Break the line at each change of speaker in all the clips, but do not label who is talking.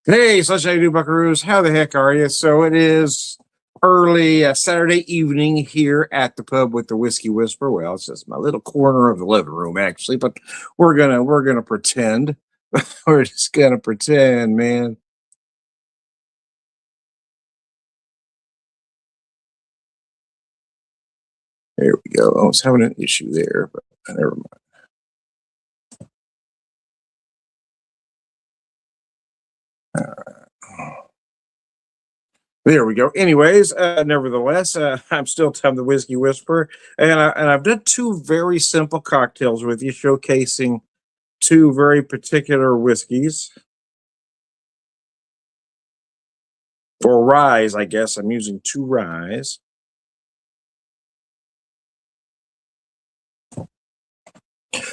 Hey, Sunshine New Buckaroos, how the heck are you? So it is early Saturday evening here at the pub with the Whiskey Whisper. Well, it's just my little corner of the living room, actually, but we're gonna pretend. We're just gonna pretend, man. There we go. I was having an issue there, but never mind. There we go. Anyways, nevertheless, I'm still Tom the Whiskey Whisperer, and I've done two very simple cocktails with you, showcasing two very particular whiskeys or ryes. I guess I'm using two ryes.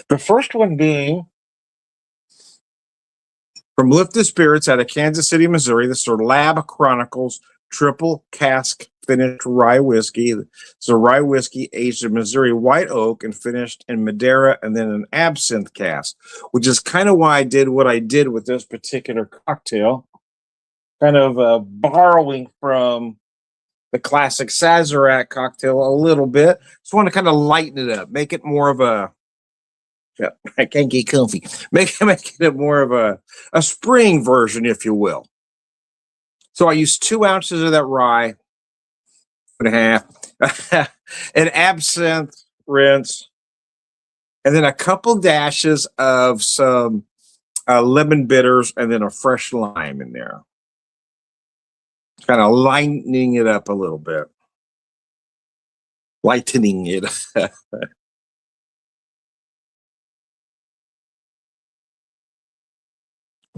The first one being from Lifted Spirits out of Kansas City, Missouri. This is their Lab Chronicles Triple Cask Finished Rye Whiskey. It's a rye whiskey aged in Missouri white oak and finished in Madeira and then an absinthe cask, which is kind of why I did what I did with this particular cocktail, kind of borrowing from the classic Sazerac cocktail a little bit. Just want to kind of lighten it up, make it more of a yeah, I can't get comfy. Make it more of a spring version, if you will. So I used 2 ounces of that rye and a half, an absinthe rinse, and then a couple dashes of some lemon bitters, and then a fresh lime in there. Kind of lightening it up a little bit. Lightening it.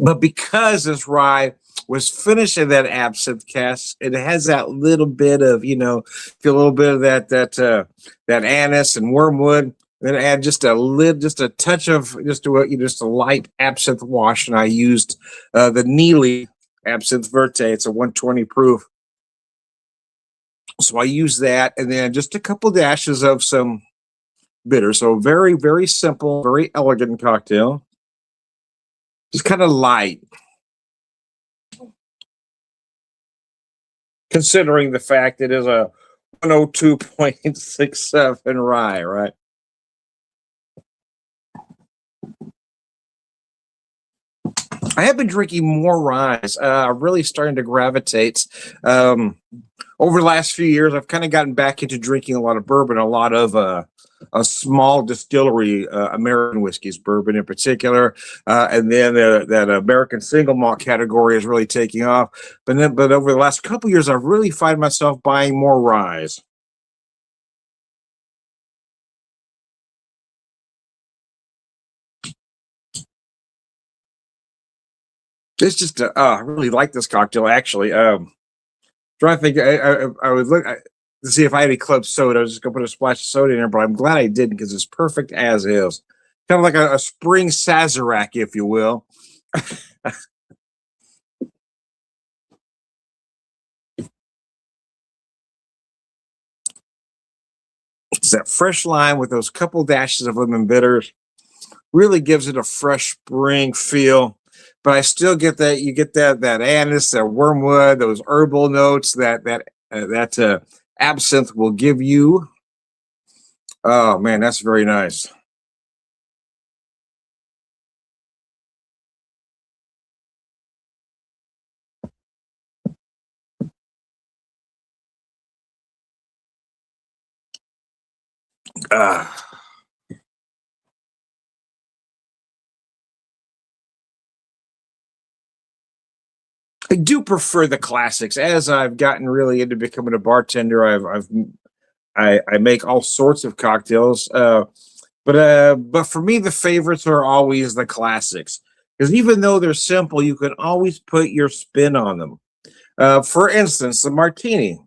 But because this rye was finished in that absinthe cask, it has that little bit of, feel a little bit of that anise and wormwood. Then add just a touch of just a light absinthe wash, and I used the Neely Absinthe Verte. It's a 120 proof, so I used that, and then just a couple dashes of some bitter. So very, very simple, very elegant cocktail. Just kind of light, considering the fact it is a 102.67 rye, right? I have been drinking more ryes. Really starting to gravitate. Over the last few years, I've kind of gotten back into drinking a lot of bourbon, a lot of a small distillery American whiskeys, bourbon in particular, and then that American single malt category is really taking off. But over the last couple years, I've really find myself buying more ryes. It's just I really like this cocktail actually. Trying to think, I would look to see if I had any club soda. I was just gonna put a splash of soda in there, but I'm glad I didn't because it's perfect as is. Kind of like a spring Sazerac, if you will. It's that fresh lime with those couple dashes of lemon bitters. Really gives it a fresh spring feel. But I still get that you get that anise, that wormwood, those herbal notes that absinthe will give you. Oh man, that's very nice. Ah. I do prefer the classics. As I've gotten really into becoming a bartender, I make all sorts of cocktails. But for me, the favorites are always the classics because even though they're simple, you can always put your spin on them. For instance, the martini,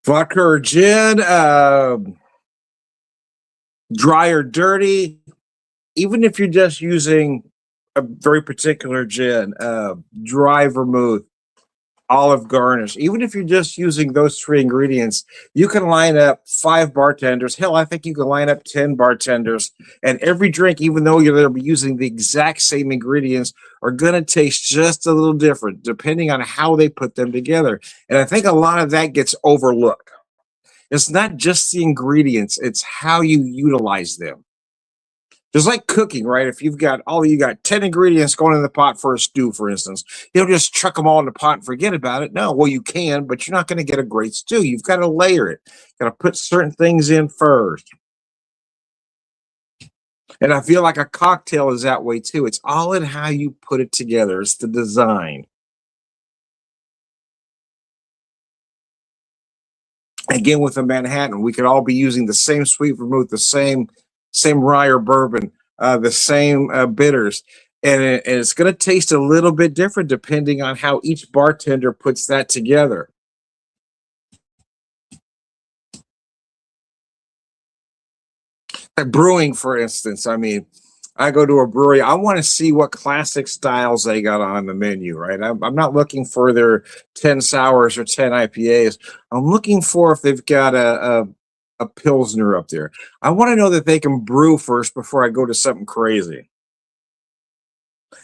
vodka or gin, dry or dirty. Even if you're just using a very particular gin, dry vermouth, Olive garnish. Even if you're just using those three ingredients, you can line up 5 bartenders. Hell, I think you can line up 10 bartenders. And every drink, even though you're going to be using the exact same ingredients, are going to taste just a little different depending on how they put them together. And I think a lot of that gets overlooked. It's not just the ingredients, it's how you utilize them. Just like cooking, right? If you got 10 ingredients going in the pot for a stew, for instance, you don't just chuck them all in the pot and forget about it. No, well, you can, but you're not going to get a great stew. You've got to layer it. Got to put certain things in first. And I feel like a cocktail is that way too. It's all in how you put it together. It's the design. Again, with a Manhattan, we could all be using the same sweet vermouth, the same rye or bourbon, the same bitters, and it's going to taste a little bit different depending on how each bartender puts that together. Like brewing, for instance, I mean, I go to a brewery. I want to see what classic styles they got on the menu, right? I'm not looking for their 10 sours or 10 IPAs. I'm looking for if they've got a Pilsner up there. I want to know that they can brew first before I go to something crazy.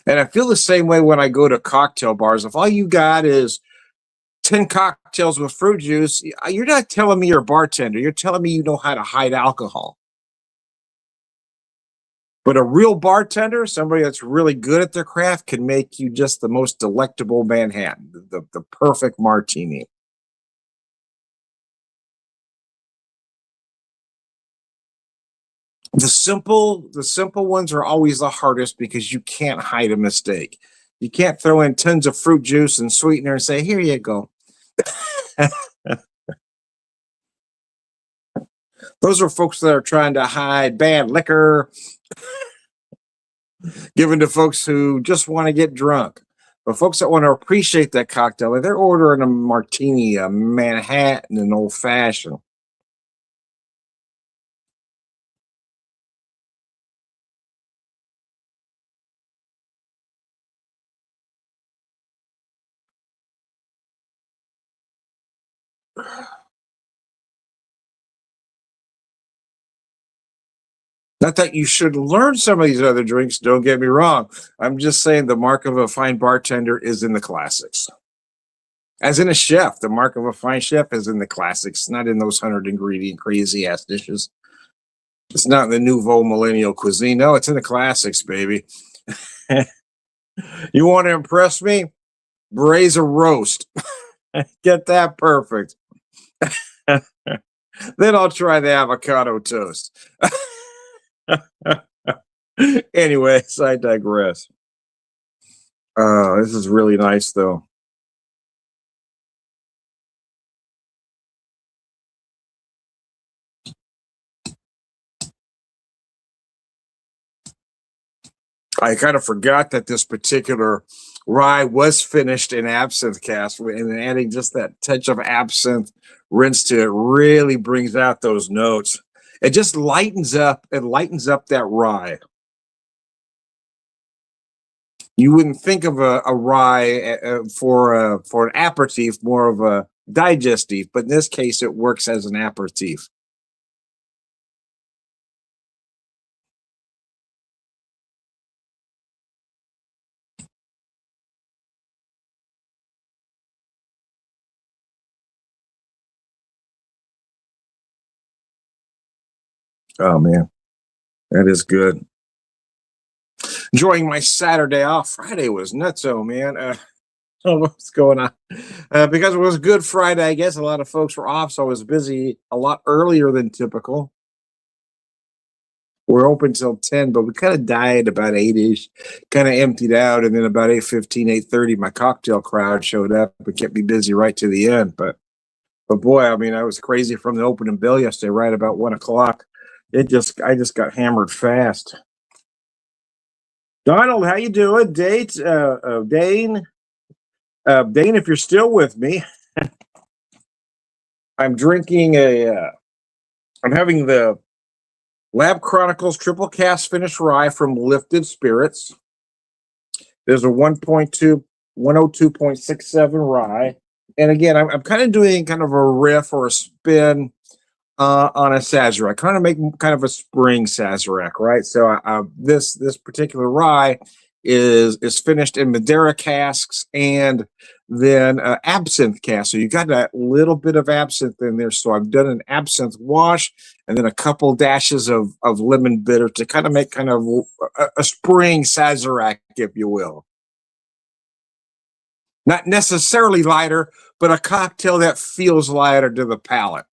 And I feel the same way when I go to cocktail bars. If all you got is 10 cocktails with fruit juice, you're not telling me you're a bartender. You're telling me you know how to hide alcohol. But a real bartender, somebody that's really good at their craft, can make you just the most delectable Manhattan, the perfect martini. The simple ones are always the hardest because you can't hide a mistake. You can't throw in tons of fruit juice and sweetener and say, "Here you go." Those are folks that are trying to hide bad liquor, given to folks who just want to get drunk. But folks that want to appreciate that cocktail, like they're ordering a martini, a Manhattan, an old fashioned. Not that you should learn some of these other drinks, don't get me wrong. I'm just saying the mark of a fine bartender is in the classics. As in a chef, the mark of a fine chef is in the classics, not in those 100 ingredient crazy ass dishes. It's not in the nouveau millennial cuisine. No, it's in the classics, baby. You want to impress me? Braise a roast. Get that perfect. Then I'll try the avocado toast. Anyways, I digress. This is really nice, though. I kind of forgot that this particular rye was finished in absinthe cask, and adding just that touch of absinthe rinse to it really brings out those notes. It just lightens up. It lightens up that rye. You wouldn't think of a rye for an aperitif, more of a digestif, but in this case, it works as an aperitif. Oh man, that is good. Enjoying my Saturday off. Friday was nutso, man. What's going on? Because it was Good Friday, I guess a lot of folks were off, so I was busy a lot earlier than typical. We're open till 10, but we kind of died about 8-ish, kind of emptied out, and then about 8:15, 8:30, my cocktail crowd showed up and kept me busy right to the end. But boy, I mean, I was crazy from the opening bell yesterday, right about 1 o'clock. I just got hammered fast. Donald, how you doing? Dane, Dane, if you're still with me, I'm drinking I'm having the Lab Chronicles Triple Cast Finish Rye from Lifted Spirits. There's a 1.2 102.67 rye. And again, I'm kind of doing kind of a riff or a spin on a Sazerac, kind of make kind of a spring Sazerac, right? So this particular rye is finished in Madeira casks and then absinthe cask. So you got that little bit of absinthe in there. So I've done an absinthe wash and then a couple dashes of lemon bitter to kind of make kind of a spring Sazerac, if you will. Not necessarily lighter, but a cocktail that feels lighter to the palate.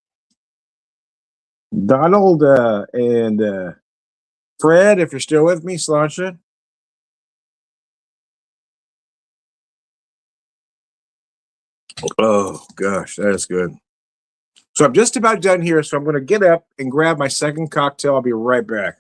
Donald and Fred, if you're still with me, Sláinte. Oh gosh, that is good. So I'm just about done here. So I'm going to get up and grab my second cocktail. I'll be right back.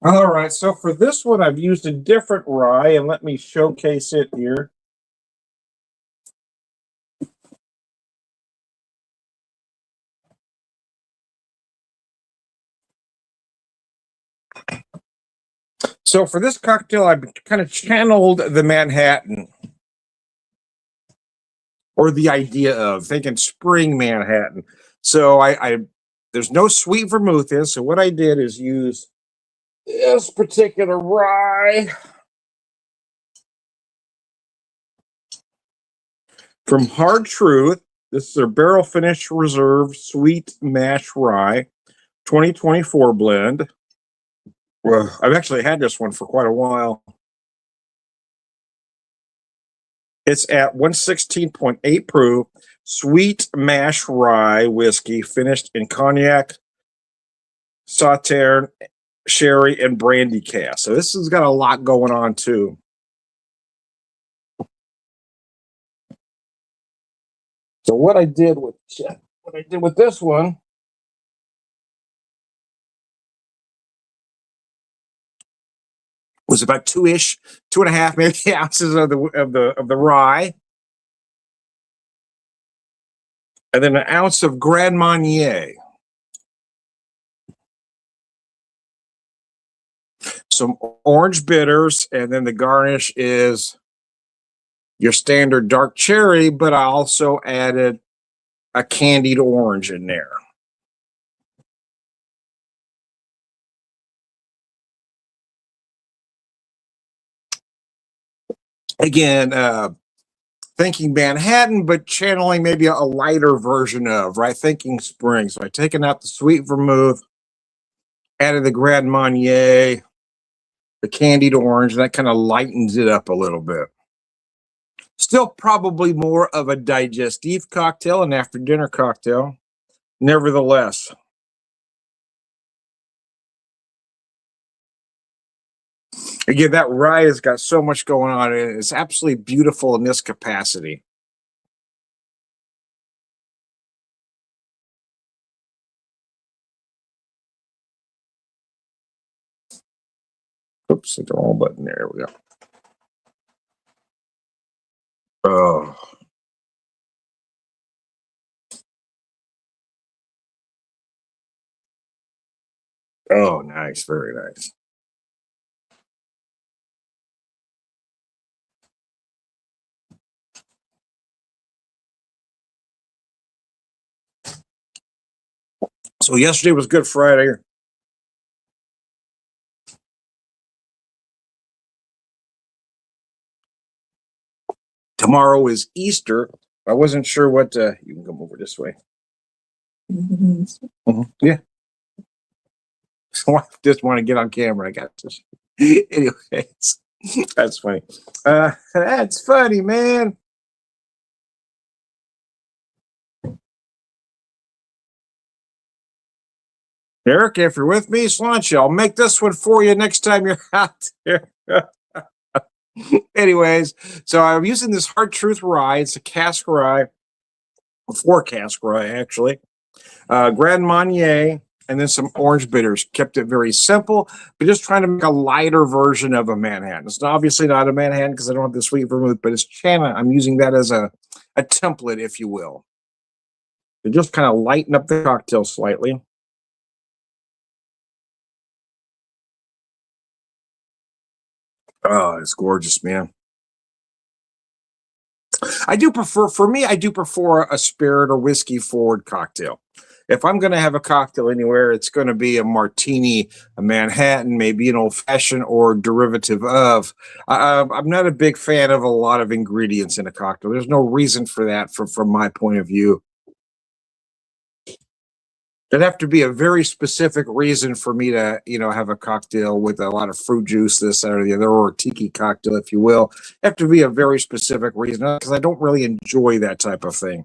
All right, so for this one, I've used a different rye, and let me showcase it here. So for this cocktail, I've kind of channeled the Manhattan, or the idea of thinking spring Manhattan. So there's no sweet vermouth in, so what I did is use this particular rye from Hard Truth. This is their barrel finish reserve sweet mash rye 2024 blend. Well, I've actually had this one for quite a while. It's at 116.8 proof, sweet mash rye whiskey finished in cognac, Sauterne, sherry, and brandy cask. So this has got a lot going on too. So what I did with this one was about 2.5 maybe ounces of the rye, and then an ounce of Grand Marnier, some orange bitters, and then the garnish is your standard dark cherry, but I also added a candied orange in there. Again, thinking Manhattan, but channeling maybe a lighter version of, right? Thinking spring. So I've taken out the sweet vermouth, added the Grand Marnier, the candied orange, and that kind of lightens it up a little bit. Still probably more of a digestive cocktail, an after dinner cocktail. Nevertheless, again, that rye has got so much going on, and it's absolutely beautiful in this capacity. Oops, hit the wrong button there. There we go. Oh. Oh, nice. Very nice. So yesterday was Good Friday. Tomorrow is Easter. I wasn't sure what you can come over this way. Mm-hmm. Yeah. So I just want to get on camera. I got this. Anyways, that's funny. That's funny, man. Eric, if you're with me, Sláinte, I'll make this one for you next time you're out there. Anyways, so I'm using this Hard Truth rye. It's a cask rye, four cask rye actually. Grand Marnier, and then some orange bitters. Kept it very simple, but just trying to make a lighter version of a Manhattan. It's obviously not a Manhattan because I don't have the sweet vermouth, but it's Chana. I'm using that as a template, if you will. To just kind of lighten up the cocktail slightly. Oh, it's gorgeous, man. I do prefer, for me, I do prefer a spirit or whiskey forward cocktail. If I'm going to have a cocktail anywhere, it's going to be a martini, a Manhattan, maybe an old fashioned or derivative of. I'm not a big fan of a lot of ingredients in a cocktail. There's no reason for that from my point of view. There'd have to be a very specific reason for me to, have a cocktail with a lot of fruit juice, this, that, or the other, or a tiki cocktail, if you will. Have to be a very specific reason because I don't really enjoy that type of thing.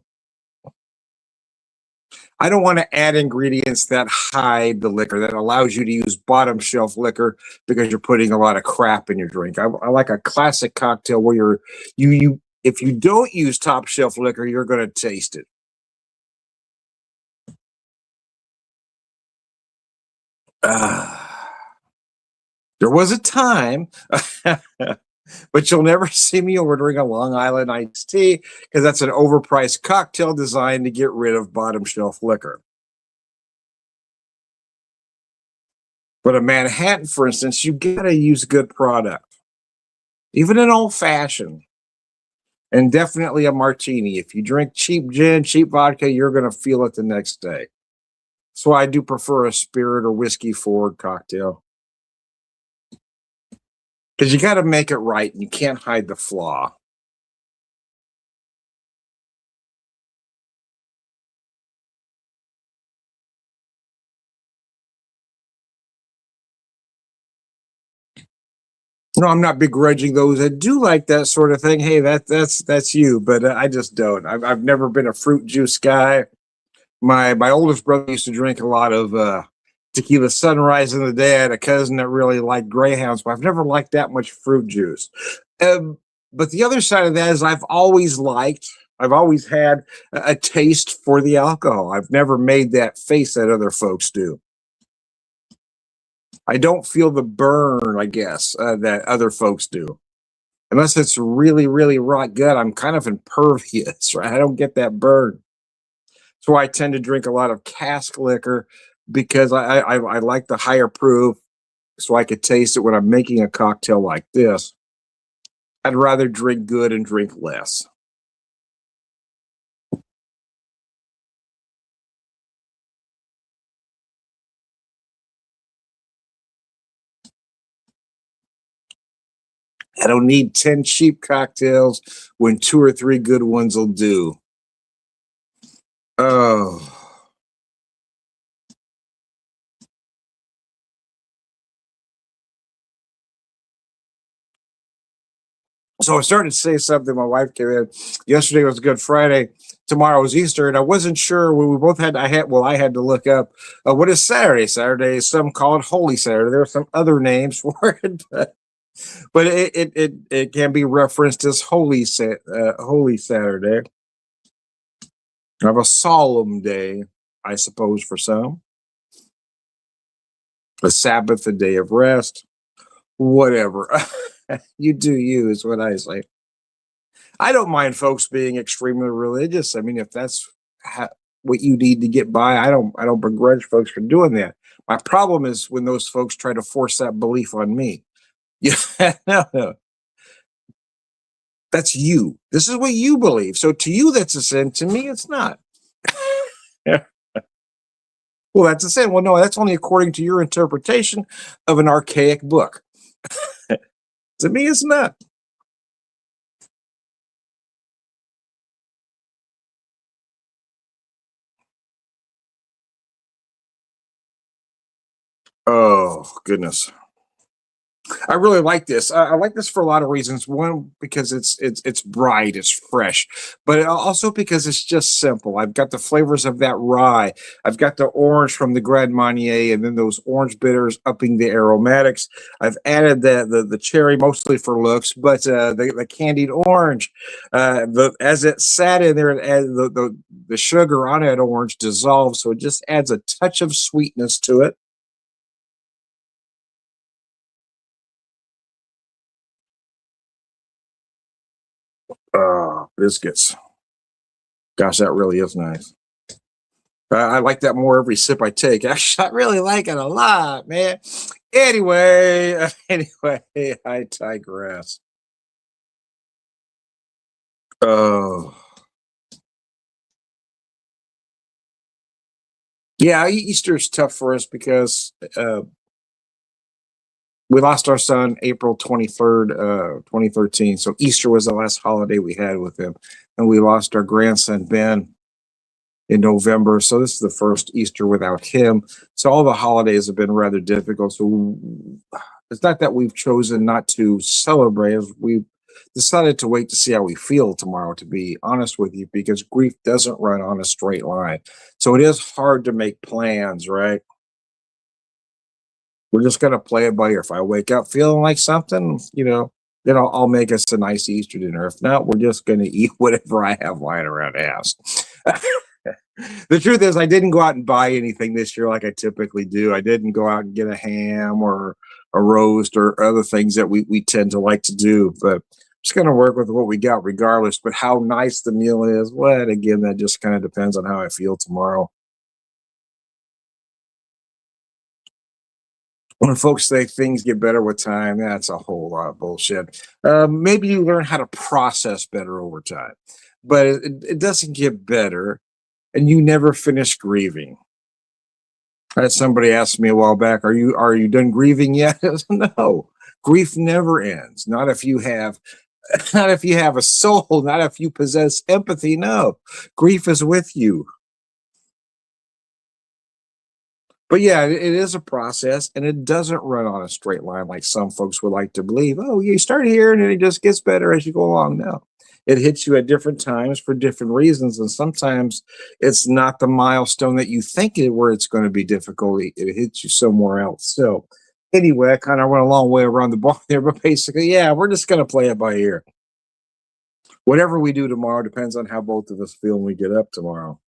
I don't want to add ingredients that hide the liquor, that allows you to use bottom shelf liquor because you're putting a lot of crap in your drink. I like a classic cocktail where you if you don't use top shelf liquor, you're going to taste it. Ah. There was a time, but you'll never see me ordering a Long Island iced tea because that's an overpriced cocktail designed to get rid of bottom shelf liquor. But a Manhattan, for instance, you gotta use good product, even an old fashioned, and definitely a martini. If you drink cheap gin, cheap vodka, you're gonna feel it the next day. So I do prefer a spirit or whiskey forward cocktail because you got to make it right and you can't hide the flaw. No, I'm not begrudging those that do like that sort of thing. Hey, that's you, but I just don't. I've never been a fruit juice guy. My oldest brother used to drink a lot of tequila sunrise in the day. I had a cousin that really liked greyhounds, but I've never liked that much fruit juice. But the other side of that is I've always had a taste for the alcohol. I've never made that face that other folks do. I don't feel the burn, I guess, that other folks do. Unless it's really, really rot gut, I'm kind of impervious, right? I don't get that burn. That's why I tend to drink a lot of cask liquor because I like the higher proof, so I could taste it when I'm making a cocktail like this. I'd rather drink good and drink less. I don't need 10 cheap cocktails when two or three good ones will do. Oh. So I was starting to say something. My wife came in. Yesterday was Good Friday. Tomorrow was Easter, and I wasn't sure. We both had. I had to look up what is Saturday. Saturday. Some call it Holy Saturday. There are some other names for it, but it can be referenced as Holy Saturday, of a solemn day, I suppose, for some. A Sabbath, a day of rest, whatever. You do you, is what I say. I don't mind folks being extremely religious. I mean, if that's what you need to get by, I don't begrudge folks for doing that. My problem is when those folks try to force that belief on me. Yeah, no, that's you. This is what you believe. So to you, that's a sin. To me, it's not. Yeah. Well, that's a sin. Well, no, that's only according to your interpretation of an archaic book. To me, it's not. Oh goodness. I really like this. I like this for a lot of reasons. One, because it's bright, it's fresh, but also because it's just simple. I've got the flavors of that rye. I've got the orange from the Grand Marnier, and then those orange bitters upping the aromatics. I've added the cherry mostly for looks, but the candied orange. As it sat in there, and as the sugar on that orange dissolves, so it just adds a touch of sweetness to it. Biscuits. Gosh, that really is nice. I like that more every sip I take. Actually, I really like it a lot, man. Anyway, anyway, I digress. Oh, yeah, Easter's tough for us because we lost our son April 23rd, 2013. So Easter was the last holiday we had with him, and we lost our grandson Ben in November. So this is the first Easter without him. So all the holidays have been rather difficult. So it's not that we've chosen not to celebrate, we've decided to wait to see how we feel tomorrow, to be honest with you, because grief doesn't run on a straight line. So it is hard to make plans, right? We're just gonna play it by ear. If I wake up feeling like something, then I'll make us a nice Easter dinner. If not, we're just gonna eat whatever I have lying around the house. The truth is, I didn't go out and buy anything this year like I typically do. I didn't go out and get a ham or a roast or other things that we tend to like to do. But I'm just going to work with what we got regardless. But how nice the meal is, well, again, that just kind of depends on how I feel tomorrow. When folks say things get better with time, that's a whole lot of bullshit. Maybe you learn how to process better over time, but it doesn't get better, and you never finish grieving. Somebody asked me a while back, "Are you done grieving yet?" No, grief never ends. Not if you have, not if you have a soul. Not if you possess empathy. No, grief is with you. But yeah, it is a process, and it doesn't run on a straight line like some folks would like to believe. Oh, you start here, and then it just gets better as you go along. No, it hits you at different times for different reasons, and sometimes it's not the milestone that you think where it's going to be difficult. It hits you somewhere else. So, anyway, I kind of went a long way around the bar there, but basically, yeah, we're just going to play it by ear. Whatever we do tomorrow depends on how both of us feel when we get up tomorrow.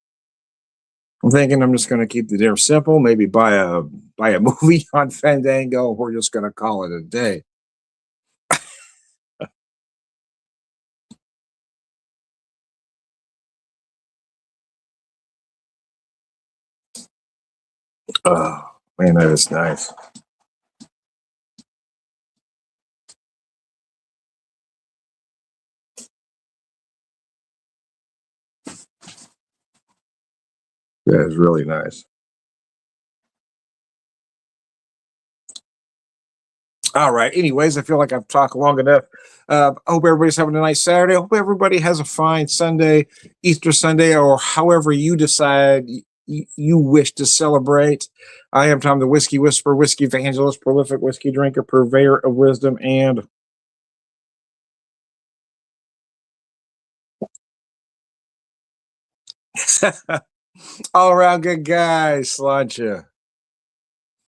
I'm thinking I'm just going to keep the dinner simple. Maybe buy a movie on Fandango. We're just going to call it a day. Oh man, that is nice. That is really nice. All right. Anyways, I feel like I've talked long enough. I hope everybody's having a nice Saturday. I hope everybody has a fine Sunday, Easter Sunday, or however you decide you wish to celebrate. I am Tom, the Whiskey Whisperer, Whiskey Evangelist, prolific whiskey drinker, purveyor of wisdom, and all around good guy. Sláinte.